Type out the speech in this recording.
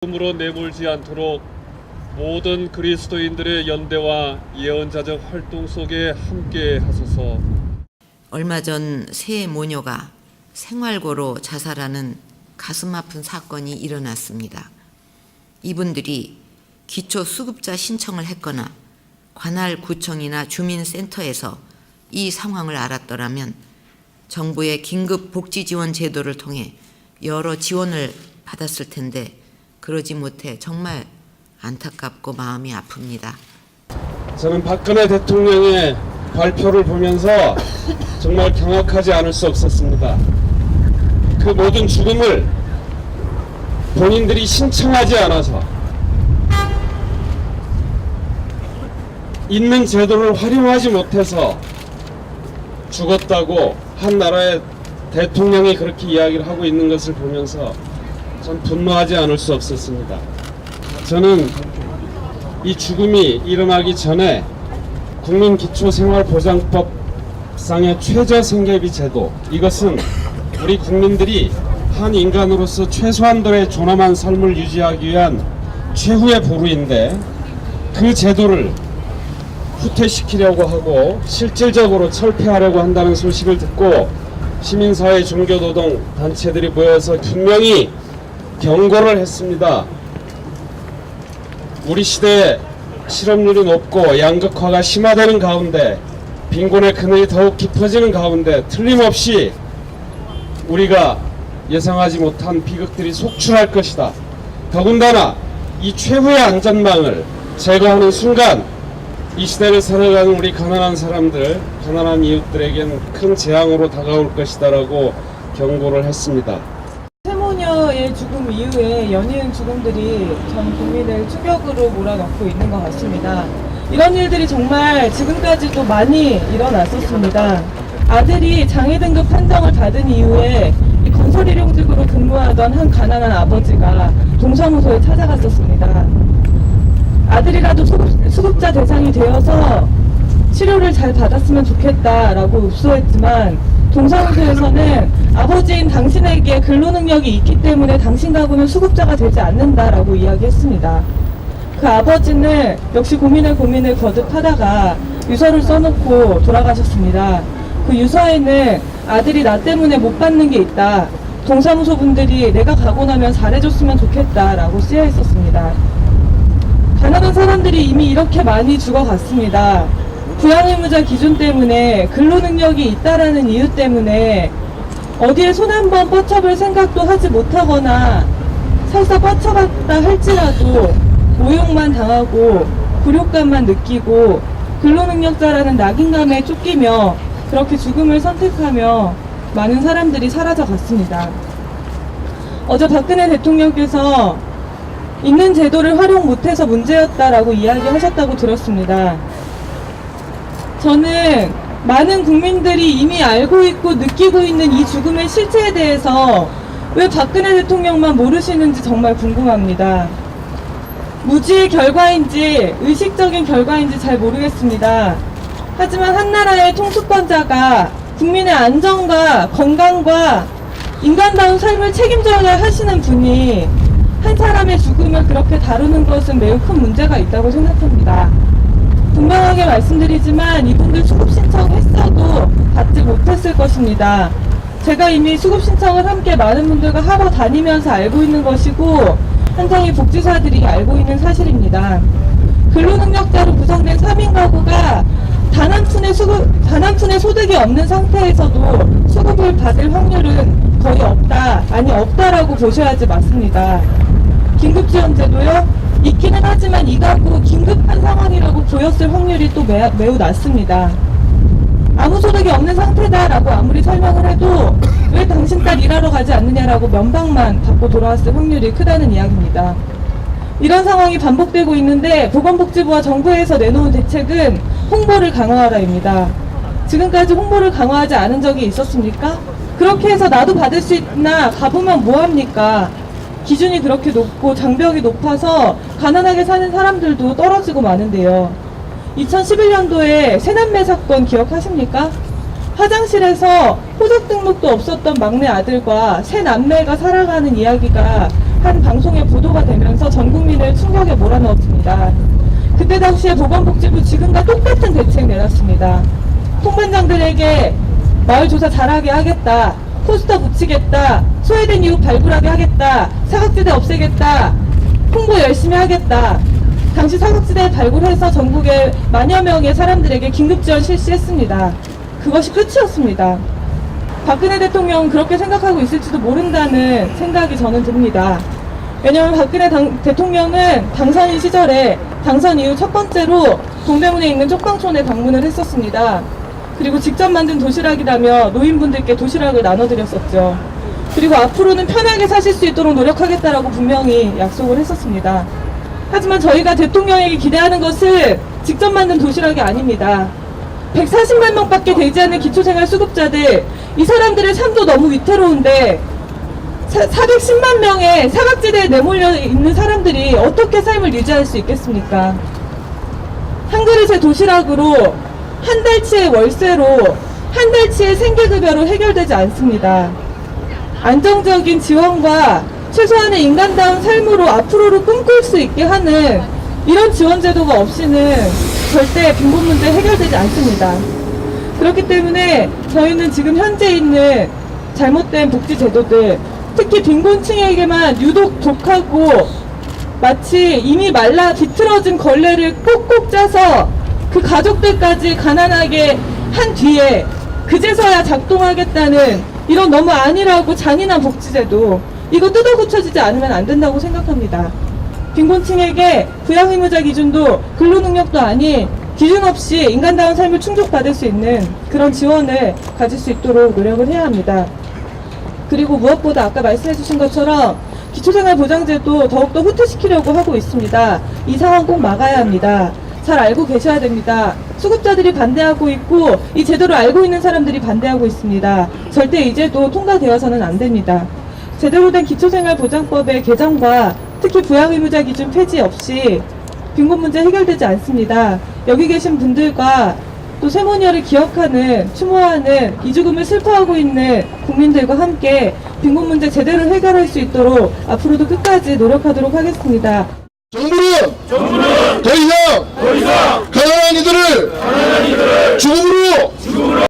으로 내몰지 않도록 모든 그리스도인들의 연대와 예언자적 활동 속에 함께 하소서. 얼마 전 세 모녀가 생활고로 자살하는 가슴 아픈 사건이 일어났습니다. 이분들이 기초수급자 신청을 했거나 관할 구청이나 주민센터에서 이 상황을 알았더라면 정부의 긴급복지지원 제도를 통해 여러 지원을 받았을 텐데 그러지 못해 정말 안타깝고 마음이 아픕니다. 저는 박근혜 대통령의 발표를 보면서 정말 경악하지 않을 수 없었습니다. 그 모든 죽음을 본인들이 신청하지 않아서 있는 제도를 활용하지 못해서 죽었다고 한 나라의 대통령이 그렇게 이야기를 하고 있는 것을 보면서 전 분노하지 않을 수 없었습니다. 저는 이 죽음이 일어나기 전에 국민기초생활보장법상의 최저생계비 제도, 이것은 우리 국민들이 한 인간으로서 최소한도의 존엄한 삶을 유지하기 위한 최후의 보루인데 그 제도를 후퇴시키려고 하고 실질적으로 철폐하려고 한다는 소식을 듣고 시민사회 종교노동 단체들이 모여서 분명히 경고를 했습니다. 우리 시대에 실업률이 높고 양극화가 심화되는 가운데 빈곤의 그늘이 더욱 깊어지는 가운데 틀림없이 우리가 예상하지 못한 비극들이 속출할 것이다. 더군다나 이 최후의 안전망을 제거하는 순간 이 시대를 살아가는 우리 가난한 사람들, 가난한 이웃들에겐 큰 재앙으로 다가올 것이다 라고 경고를 했습니다. 세모녀의 죽음 이후에 연이은 죽음들이 전 국민을 충격으로 몰아넣고 있는 것 같습니다. 이런 일들이 정말 지금까지도 많이 일어났었습니다. 아들이 장애 등급 판정을 받은 이후에 이 건설일용직으로 근무하던 한 가난한 아버지가 동사무소에 찾아갔었습니다. 아들이라도 수급자 대상이 되어서 치료를 잘 받았으면 좋겠다라고 읍소했지만 동사무소에서는 아버지인 당신에게 근로능력이 있기 때문에 당신 가구는 수급자가 되지 않는다라고 이야기했습니다. 그 아버지는 역시 고민을 거듭하다가 유서를 써놓고 돌아가셨습니다. 그 유서에는 아들이 나 때문에 못 받는 게 있다. 동사무소 분들이 내가 가고 나면 잘해줬으면 좋겠다라고 쓰여 있었습니다. 가난한 사람들이 이미 이렇게 많이 죽어갔습니다. 부양의무자 기준 때문에 근로능력이 있다라는 이유 때문에 어디에 손 한번 뻗쳐볼 생각도 하지 못하거나 설사 뻗쳐봤다 할지라도 모욕만 당하고 굴욕감만 느끼고 근로능력자라는 낙인감에 쫓기며 그렇게 죽음을 선택하며 많은 사람들이 사라져갔습니다. 어제 박근혜 대통령께서 있는 제도를 활용 못해서 문제였다라고 이야기하셨다고 들었습니다. 저는 많은 국민들이 이미 알고 있고 느끼고 있는 이 죽음의 실체에 대해서 왜 박근혜 대통령만 모르시는지 정말 궁금합니다. 무지의 결과인지 의식적인 결과인지 잘 모르겠습니다. 하지만 한 나라의 통수권자가 국민의 안전과 건강과 인간다운 삶을 책임져야 하시는 분이 한 사람의 죽음을 그렇게 다루는 것은 매우 큰 문제가 있다고 생각합니다. 분명하게 말씀드리지만 이분들 수급 신청했어도 받지 못했을 것입니다. 제가 이미 수급 신청을 함께 많은 분들과 하러 다니면서 알고 있는 것이고 현장의 복지사들이 알고 있는 사실입니다. 근로능력자로 구성된 3인 가구가 단 한 푼의 소득이 없는 상태에서도 수급을 받을 확률은 거의 없다, 아니 없다라고 보셔야지 맞습니다. 긴급지원제도요? 있기는 하지만 이 가구 긴급한 상황이라고 보였을 확률이 또 매우 낮습니다. 아무 소득이 없는 상태다라고 아무리 설명을 해도 왜 당신 딸 일하러 가지 않느냐라고 면박만 받고 돌아왔을 확률이 크다는 이야기입니다. 이런 상황이 반복되고 있는데 보건복지부와 정부에서 내놓은 대책은 홍보를 강화하라입니다. 지금까지 홍보를 강화하지 않은 적이 있었습니까? 그렇게 해서 나도 받을 수 있나 가보면 뭐합니까? 기준이 그렇게 높고 장벽이 높아서 가난하게 사는 사람들도 떨어지고 마는데요. 2011년도에 새남매 사건 기억하십니까? 화장실에서 호적 등록도 없었던 막내 아들과 새 남매가 살아가는 이야기가 한 방송에 보도가 되면서 전 국민을 충격에 몰아넣었습니다. 그때 당시에 보건복지부 지금과 똑같은 대책 내놨습니다. 통반장들에게 마을 조사 잘하게 하겠다, 포스터 붙이겠다, 소외된 이웃 발굴하게 하겠다, 사각지대 없애겠다, 홍보 열심히 하겠다. 당시 사각지대 발굴해서 전국에 만여 명의 사람들에게 긴급지원 실시했습니다. 그것이 끝이었습니다. 박근혜 대통령은 그렇게 생각하고 있을지도 모른다는 생각이 저는 듭니다. 왜냐하면 박근혜 대통령은 당선인 시절에 당선 이후 첫 번째로 동대문에 있는 쪽방촌에 방문을 했었습니다. 그리고 직접 만든 도시락이라며 노인분들께 도시락을 나눠드렸었죠. 그리고 앞으로는 편하게 사실 수 있도록 노력하겠다라고 분명히 약속을 했었습니다. 하지만 저희가 대통령에게 기대하는 것은 직접 만든 도시락이 아닙니다. 140만 명밖에 되지 않는 기초생활 수급자들, 이 사람들의 삶도 너무 위태로운데 410만 명의 사각지대에 내몰려 있는 사람들이 어떻게 삶을 유지할 수 있겠습니까? 한 그릇의 도시락으로 한 달치의 월세로 한 달치의 생계급여로 해결되지 않습니다. 안정적인 지원과 최소한의 인간다운 삶으로 앞으로를 꿈꿀 수 있게 하는 이런 지원 제도가 없이는 절대 빈곤 문제 해결되지 않습니다. 그렇기 때문에 저희는 지금 현재 있는 잘못된 복지 제도들, 특히 빈곤층에게만 유독 독하고 마치 이미 말라 비틀어진 걸레를 꼭꼭 짜서 그 가족들까지 가난하게 한 뒤에 그제서야 작동하겠다는 이런 너무 안일하고 잔인한 복지제도, 이거 뜯어 고쳐지지 않으면 안 된다고 생각합니다. 빈곤층에게 부양의무자 기준도 근로능력도 아닌 기준 없이 인간다운 삶을 충족받을 수 있는 그런 지원을 가질 수 있도록 노력을 해야 합니다. 그리고 무엇보다 아까 말씀해 주신 것처럼 기초생활보장제도 더욱더 후퇴시키려고 하고 있습니다. 이 상황 꼭 막아야 합니다. 잘 알고 계셔야 됩니다. 수급자들이 반대하고 있고 이 제도를 알고 있는 사람들이 반대하고 있습니다. 절대 이 제도 통과되어서는 안 됩니다. 제대로 된 기초생활보장법의 개정과 특히 부양의무자 기준 폐지 없이 빈곤 문제 해결되지 않습니다. 여기 계신 분들과 또 세모니아를 기억하는, 추모하는, 이 죽음을 슬퍼하고 있는 국민들과 함께 빈곤 문제 제대로 해결할 수 있도록 앞으로도 끝까지 노력하도록 하겠습니다. 정부는 더 이상 가난한 이들을 죽음으로